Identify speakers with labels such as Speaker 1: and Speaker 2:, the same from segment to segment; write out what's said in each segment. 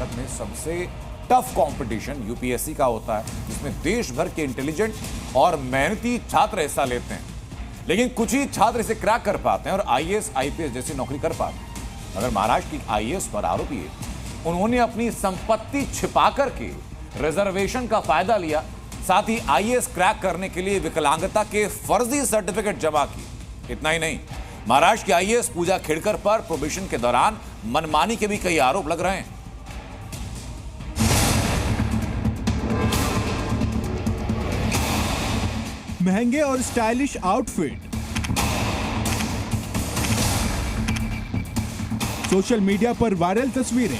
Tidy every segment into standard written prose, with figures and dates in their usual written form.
Speaker 1: भारत में सबसे tough competition UPSC का होता है, जिसमें देश भर के इंटेलिजेंट और मेहनती छात्र हिस्सा लेते हैं। लेकिन कुछ ही छात्र इसे क्रैक कर पाते हैं और आईएएस आईपीएस जैसी नौकरी कर पाते हैं। अगर महाराष्ट्र की आईएएस पर आरोपी है, उन्होंने अपनी संपत्ति छिपा करके रिजर्वेशन का फायदा लिया, साथ ही आईएएस क्रैक करने के लिए विकलांगता के फर्जी सर्टिफिकेट जमा किए। इतना ही नहीं, महाराष्ट्र की आईएएस पूजा खेड़कर पर प्रोबेशन के दौरान मनमानी के भी कई आरोप लग रहे हैं।
Speaker 2: महंगे और स्टाइलिश आउटफिट, सोशल मीडिया पर वायरल तस्वीरें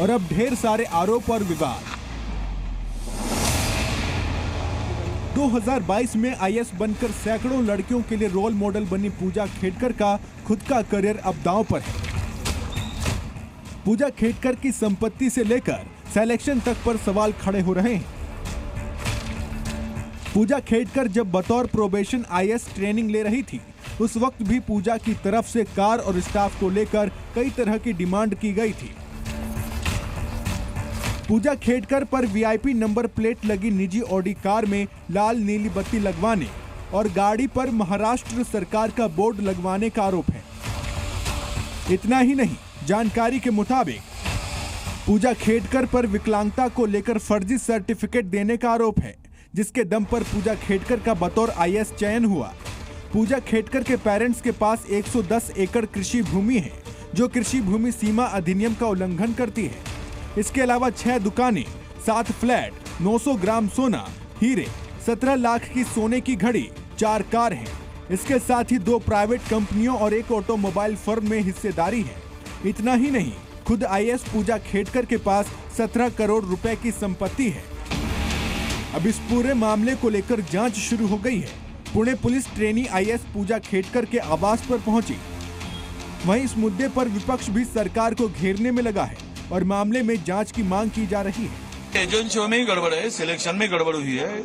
Speaker 2: और अब ढेर सारे आरोप और विवाद। 2022 में आईएएस बनकर सैकड़ों लड़कियों के लिए रोल मॉडल बनी पूजा खेड़कर का खुद का करियर अब दांव पर है। पूजा खेड़कर की संपत्ति से लेकर सिलेक्शन तक पर सवाल खड़े हो रहे हैं। पूजा खेड़कर जब बतौर प्रोबेशन आईएएस ट्रेनिंग ले रही थी, उस वक्त भी पूजा की तरफ से कार और स्टाफ को लेकर कई तरह की डिमांड की गई थी। पूजा खेड़कर पर वीआईपी नंबर प्लेट लगी निजी ऑडी कार में लाल नीली बत्ती लगवाने और गाड़ी पर महाराष्ट्र सरकार का बोर्ड लगवाने का आरोप है। इतना ही नहीं, जानकारी के मुताबिक पूजा खेड़कर पर विकलांगता को लेकर फर्जी सर्टिफिकेट देने का आरोप है, जिसके दम पर पूजा खेड़कर का बतौर आईएएस चयन हुआ। पूजा खेड़कर के पेरेंट्स के पास 110 एकड़ कृषि भूमि है, जो कृषि भूमि सीमा अधिनियम का उल्लंघन करती है। इसके अलावा 6 दुकानें, 7 फ्लैट, 900 ग्राम सोना, हीरे, 17 लाख की सोने की घड़ी, 4 कार हैं। इसके साथ ही 2 प्राइवेट कंपनियों और एक ऑटोमोबाइल फर्म में हिस्सेदारी है। इतना ही नहीं, खुद आईएएस पूजा खेड़कर के पास 17 करोड़ रुपए की संपत्ति है। अब इस पूरे मामले को लेकर जांच शुरू हो गई है। पुणे पुलिस ट्रेनी आईएएस पूजा खेड़कर के आवास पर पहुंची। वहीं इस मुद्दे पर विपक्ष भी सरकार को घेरने में लगा है और मामले में जांच की मांग की जा रही है।
Speaker 3: एजेंसियों में ही गड़बड़ है, सिलेक्शन में गड़बड़ हुई है,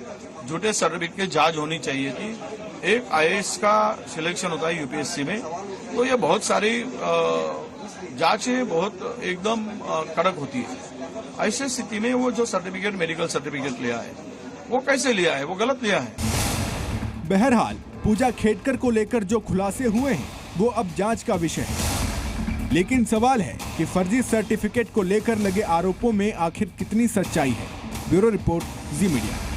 Speaker 3: झूठे सर्टिफिकेट की जांच होनी चाहिए थी। एक आईएएस का सिलेक्शन होता है यूपीएससी में, तो ये बहुत सारी जांचें बहुत एकदम कड़क होती है। ऐसी स्थिति में वो जो सर्टिफिकेट, मेडिकल सर्टिफिकेट लिया है, वो कैसे लिया है, वो गलत लिया है।
Speaker 2: बहरहाल पूजा खेड़कर को लेकर जो खुलासे हुए हैं, वो अब जांच का विषय है। लेकिन सवाल है कि फर्जी सर्टिफिकेट को लेकर लगे आरोपों में आखिर कितनी सच्चाई है। ब्यूरो रिपोर्ट, जी मीडिया।